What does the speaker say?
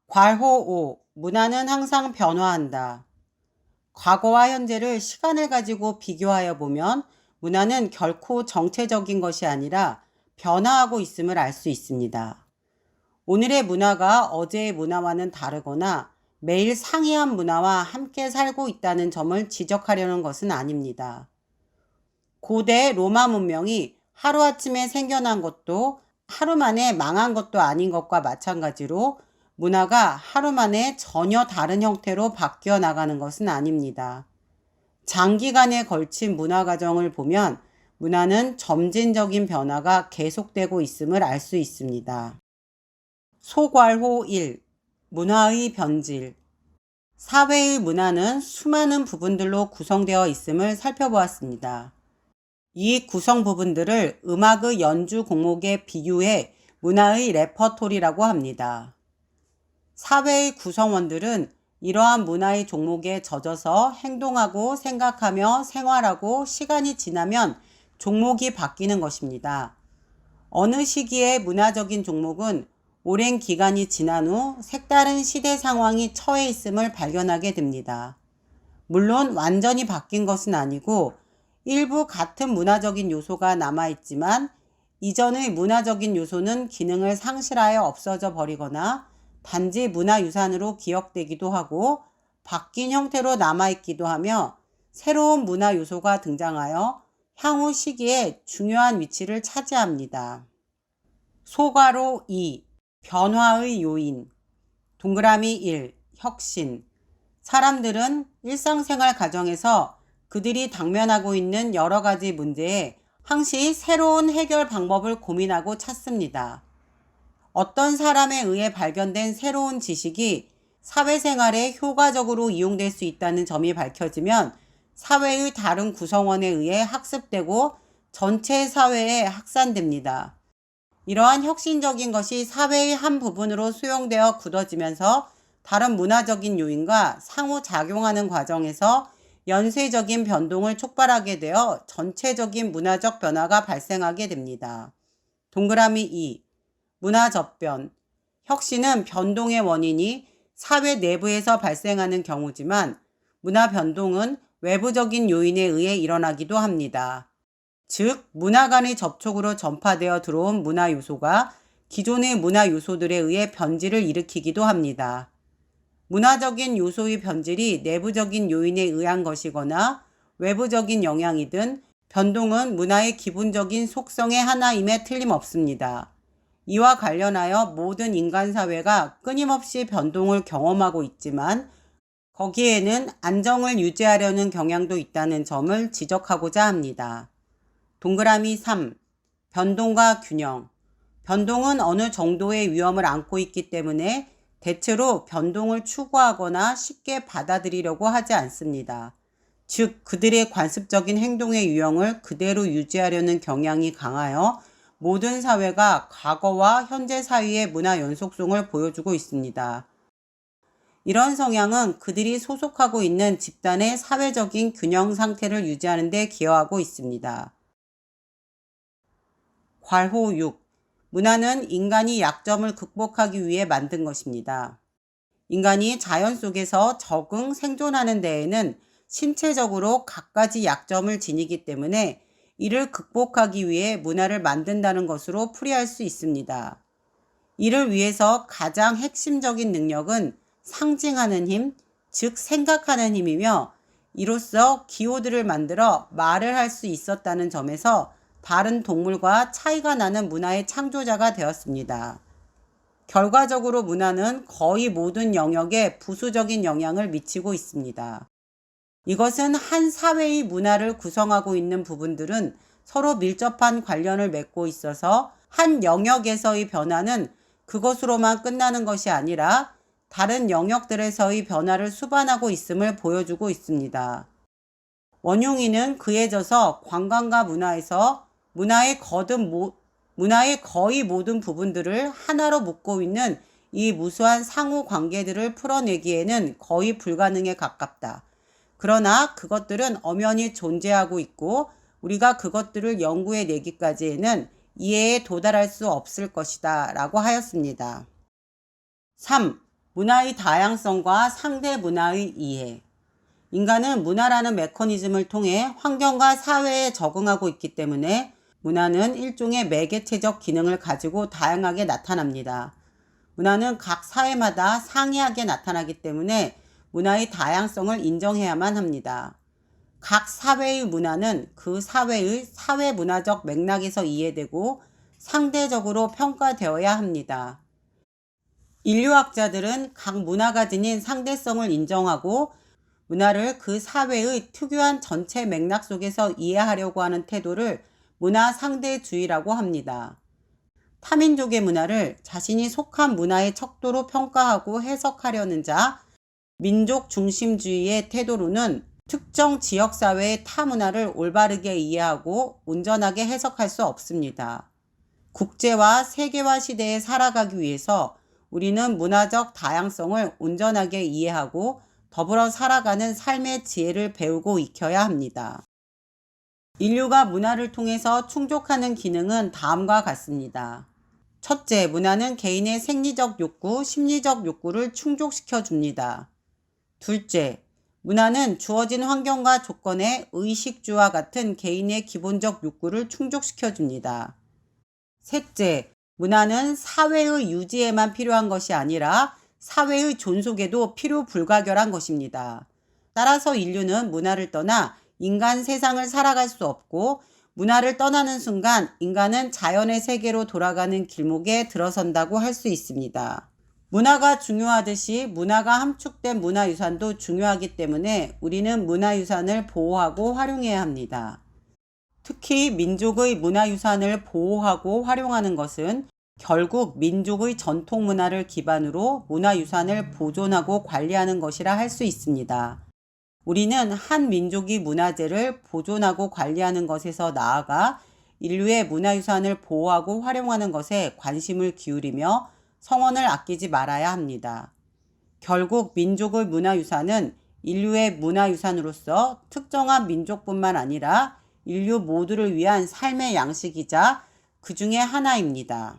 괄호 5. 문화는 항상 변화한다. 과거와 현재를 시간을 가지고 비교하여 보면 문화는 결코 정체적인 것이 아니라 변화하고 있음을 알 수 있습니다. 오늘의 문화가 어제의 문화와는 다르거나 매일 상이한 문화와 함께 살고 있다는 점을 지적하려는 것은 아닙니다. 고대 로마 문명이 하루아침에 생겨난 것도 하루 만에 망한 것도 아닌 것과 마찬가지로 문화가 하루 만에 전혀 다른 형태로 바뀌어 나가는 것은 아닙니다. 장기간에 걸친 문화 과정을 보면 문화는 점진적인 변화가 계속되고 있음을 알 수 있습니다. 소괄호 1. 문화의 변질. 사회의 문화는 수많은 부분들로 구성되어 있음을 살펴보았습니다. 이 구성 부분들을 음악의 연주 곡목에 비유해 문화의 레퍼토리라고 합니다. 사회의 구성원들은 이러한 문화의 종목에 젖어서 행동하고 생각하며 생활하고 시간이 지나면 종목이 바뀌는 것입니다. 어느 시기에 문화적인 종목은 오랜 기간이 지난 후 색다른 시대 상황이 처해 있음을 발견하게 됩니다. 물론 완전히 바뀐 것은 아니고 일부 같은 문화적인 요소가 남아있지만 이전의 문화적인 요소는 기능을 상실하여 없어져 버리거나 단지 문화유산으로 기억되기도 하고 바뀐 형태로 남아있기도 하며 새로운 문화 요소가 등장하여 향후 시기에 중요한 위치를 차지합니다. 소괄호 2. 변화의 요인. 동그라미 1. 혁신. 사람들은 일상생활 과정에서 그들이 당면하고 있는 여러 가지 문제에 항시 새로운 해결 방법을 고민하고 찾습니다. 어떤 사람에 의해 발견된 새로운 지식이 사회생활에 효과적으로 이용될 수 있다는 점이 밝혀지면 사회의 다른 구성원에 의해 학습되고 전체 사회에 확산됩니다. 이러한 혁신적인 것이 사회의 한 부분으로 수용되어 굳어지면서 다른 문화적인 요인과 상호작용하는 과정에서 연쇄적인 변동을 촉발하게 되어 전체적인 문화적 변화가 발생하게 됩니다. 동그라미 2. 문화 접변. 혁신은 변동의 원인이 사회 내부에서 발생하는 경우지만 문화 변동은 외부적인 요인에 의해 일어나기도 합니다. 즉, 문화 간의 접촉으로 전파되어 들어온 문화 요소가 기존의 문화 요소들에 의해 변질을 일으키기도 합니다. 문화적인 요소의 변질이 내부적인 요인에 의한 것이거나 외부적인 영향이든 변동은 문화의 기본적인 속성의 하나임에 틀림없습니다. 이와 관련하여 모든 인간 사회가 끊임없이 변동을 경험하고 있지만 거기에는 안정을 유지하려는 경향도 있다는 점을 지적하고자 합니다. 동그라미 3. 변동과 균형. 변동은 어느 정도의 위험을 안고 있기 때문에 대체로 변동을 추구하거나 쉽게 받아들이려고 하지 않습니다. 즉, 그들의 관습적인 행동의 유형을 그대로 유지하려는 경향이 강하여 모든 사회가 과거와 현재 사이의 문화 연속성을 보여주고 있습니다. 이런 성향은 그들이 소속하고 있는 집단의 사회적인 균형 상태를 유지하는 데 기여하고 있습니다. 괄호 6. 문화는 인간이 약점을 극복하기 위해 만든 것입니다. 인간이 자연 속에서 적응, 생존하는 데에는 신체적으로 갖가지 약점을 지니기 때문에 이를 극복하기 위해 문화를 만든다는 것으로 풀이할 수 있습니다. 이를 위해서 가장 핵심적인 능력은 상징하는 힘, 즉 생각하는 힘이며 이로써 기호들을 만들어 말을 할 수 있었다는 점에서 다른 동물과 차이가 나는 문화의 창조자가 되었습니다. 결과적으로 문화는 거의 모든 영역에 부수적인 영향을 미치고 있습니다. 이것은 한 사회의 문화를 구성하고 있는 부분들은 서로 밀접한 관련을 맺고 있어서 한 영역에서의 변화는 그것으로만 끝나는 것이 아니라 다른 영역들에서의 변화를 수반하고 있음을 보여주고 있습니다. 원용인은 그에 져서 관광과 문화에서 문화의 거의 모든 부분들을 하나로 묶고 있는 이 무수한 상호 관계들을 풀어내기에는 거의 불가능에 가깝다. 그러나 그것들은 엄연히 존재하고 있고 우리가 그것들을 연구해내기까지에는 이해에 도달할 수 없을 것이다 라고 하였습니다. 3. 문화의 다양성과 상대 문화의 이해. 인간은 문화라는 메커니즘을 통해 환경과 사회에 적응하고 있기 때문에 문화는 일종의 매개체적 기능을 가지고 다양하게 나타납니다. 문화는 각 사회마다 상이하게 나타나기 때문에 문화의 다양성을 인정해야만 합니다. 각 사회의 문화는 그 사회의 사회문화적 맥락에서 이해되고 상대적으로 평가되어야 합니다. 인류학자들은 각 문화가 지닌 상대성을 인정하고 문화를 그 사회의 특유한 전체 맥락 속에서 이해하려고 하는 태도를 문화 상대주의라고 합니다. 타민족의 문화를 자신이 속한 문화의 척도로 평가하고 해석하려는 자, 민족 중심주의의 태도로는 특정 지역사회의 타문화를 올바르게 이해하고 온전하게 해석할 수 없습니다. 국제화, 세계화 시대에 살아가기 위해서 우리는 문화적 다양성을 온전하게 이해하고 더불어 살아가는 삶의 지혜를 배우고 익혀야 합니다. 인류가 문화를 통해서 충족하는 기능은 다음과 같습니다. 첫째, 문화는 개인의 생리적 욕구, 심리적 욕구를 충족시켜 줍니다. 둘째, 문화는 주어진 환경과 조건의 의식주와 같은 개인의 기본적 욕구를 충족시켜 줍니다. 셋째, 문화는 사회의 유지에만 필요한 것이 아니라 사회의 존속에도 필요 불가결한 것입니다. 따라서 인류는 문화를 떠나 인간 세상을 살아갈 수 없고 문화를 떠나는 순간 인간은 자연의 세계로 돌아가는 길목에 들어선다고 할 수 있습니다. 문화가 중요하듯이 문화가 함축된 문화유산도 중요하기 때문에 우리는 문화유산을 보호하고 활용해야 합니다. 특히 민족의 문화유산을 보호하고 활용하는 것은 결국 민족의 전통 문화를 기반으로 문화유산을 보존하고 관리하는 것이라 할 수 있습니다. 우리는 한 민족의 문화재를 보존하고 관리하는 것에서 나아가 인류의 문화유산을 보호하고 활용하는 것에 관심을 기울이며 성원을 아끼지 말아야 합니다. 결국 민족의 문화유산은 인류의 문화유산으로서 특정한 민족뿐만 아니라 인류 모두를 위한 삶의 양식이자 그 중에 하나입니다.